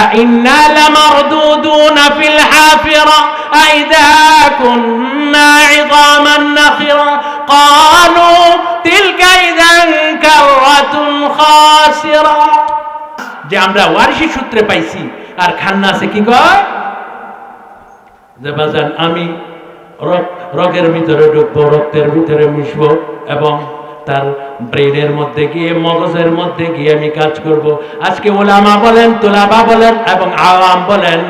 আইন্না লামারদুদুনা feel হাফিরা আইযা কুন্না ইযামান নাখিরা ক্বালু তিলকা ইযান কারাতুন খাসিরা। যে আমরা ওয়ারিশি সূত্রে পাইছি। আর খান্নাসে কি কয়, যে বাজান আমি রগের ভিতরে ঢুকবো, রক্তের ভিতরে মিশবো এবং তার ব্রেনের মধ্যে গিয়ে, মগজের মধ্যে গিয়ে আমি কাজ করব। আজকে ওলামা বলেন, তোলাবা বলেন এবং আওয়াম বলেন,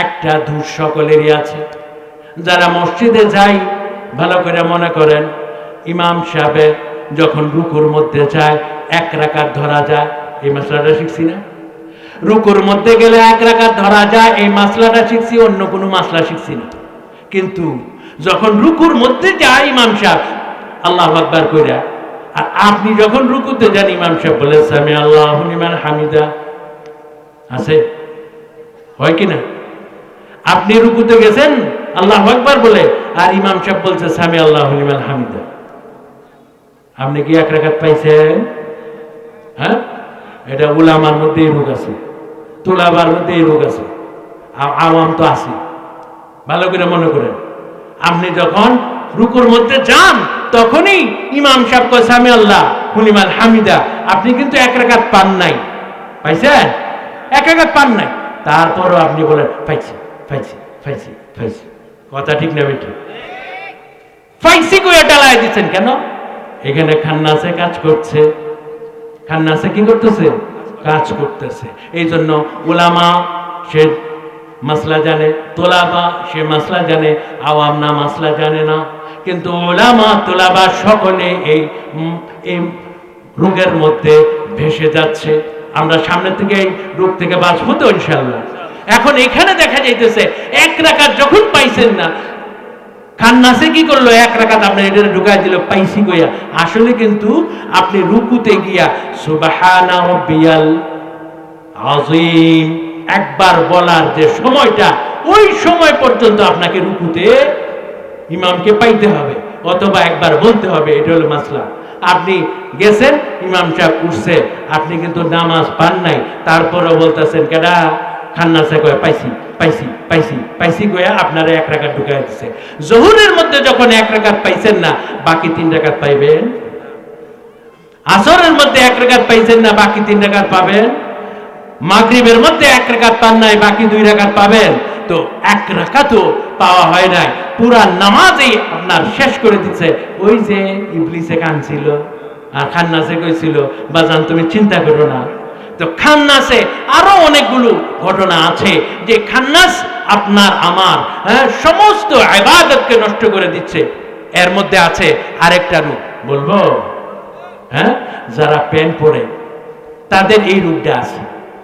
একটা দোষ সকলেরই আছে। যারা মসজিদে যাই, ভালো করে মনে করেন, ইমাম সাহেব যখন রুকুর মধ্যে যায় 1 রাকাত ধরা যায়, এই মাসলাটা শিখছি না? রুকুর মধ্যে গেলে 1 রাকাত ধরা যায়, এই মাসলাটা শিখছি, অন্য কোনো মাসলা শিখছি না। কিন্তু যখন রুকুর মধ্যে যায় ইমাম সাহেব আল্লাহু আকবার কইরা, আর আপনি যখন রুকুতে যান ইমাম সাহেব বলে সামি আল্লাহু লিমান হামিদা, আছে? হয় কি না? আপনি রুকুতে গেছেন আল্লাহু আকবার বলে, আর ইমাম সাহেব বলছে সামি আল্লাহু লিমান হামিদা, আপনি কি 1 রাকাত পাইছেন? হ্যাঁ, এটা উলামার মধ্যে এই রোগ আছে, তোলাবার মধ্যে এই রোগ আছে, আওয়াম তো আছে। ভালো করে মনে করেন, আপনি যখন রুকুর মধ্যে যান তখনই ইমাম সাহেব কয় সামি আল্লাহ লিমান হামিদা, আপনি কিন্তু 1 রাকাত পান নাই। পাইছেন? 1 রাকাত পান নাই, তারপরও আপনি বলেন পাইছি পাইছি পাইছি পাইছি। কথা ঠিক না বেটি? পাইছি কইয়া ডালায় দিচ্ছেন কেন? এখানে খান্নাসে কাজ করছে। খান্নাসে কি করতেছে? কাজ করতেছে। এই জন্য উলামা সে মাসলা জানে, তোলাবা সে মাসলা জানে, আওয়াম না মাসলা জানে না। কিন্তু উলামা তোলাবা সকলে এই রোগের মধ্যে ভেসে যাচ্ছে। আমরা সামনে থেকে এই রোগ থেকে বাঁচবো তো ইনশাআল্লাহ। এখন এখানে দেখা যাইতেছে 1 রাকাত যখন পাইছেন না, খান্নাসে কি করলো? 1 রাকাত আপনার এটা ঢুকাই দিল পাইছি কইয়া। আসলে কিন্তু আপনি রুকুতে গিয়া সুবহানা রাব্বিয়াল আযীম একবার বলার যে সময়টা, ওই সময় পর্যন্ত আপনাকে রুকুতে ইমামকে পাইতে হবে, অথবা একবার বলতে হবে। এটা হলো মাসলা। আপনি গেছেন, ইমাম সাহেব উঠছে, আপনি কিন্তু নামাজ পান নাই, তারপরও বলতেছেন কেডা? খান্নাসে কয় পাইছি পাইছি পাইছি পাইছি কইয়া আপনারা 1 রাকাত ঢুকাই দিচ্ছে। জোহরের মধ্যে যখন 1 রাকাত পাইছেন না, বাকি 3 রাকাত পাইবেন। আসরের মধ্যে 1 রাকাত পাইছেন না, বাকি 3 রাকাত পাবেন। মাগরিবের মধ্যে 1 রাকাত পান নাই, বাকি 2 রাকাত পাবেন। তো 1 রাকাতও পাওয়া হয় নাই, পুরা নামাজই আপনার শেষ করে দিচ্ছে। ওই যে ইবলিসে কাঁদছিল আর খান্নাসে কইছিল বাজান তুমি চিন্তা করো না। তো খান্নাসে আরো অনেকগুলো ঘটনা আছে যে খান্নাস আপনার আমার সমস্ত ইবাদতকে নষ্ট করে দিচ্ছে। এর মধ্যে আছে আরেকটা রূপ, বলবো? যারা প্যান্ট পরে তাদের এই রূপটা আছে।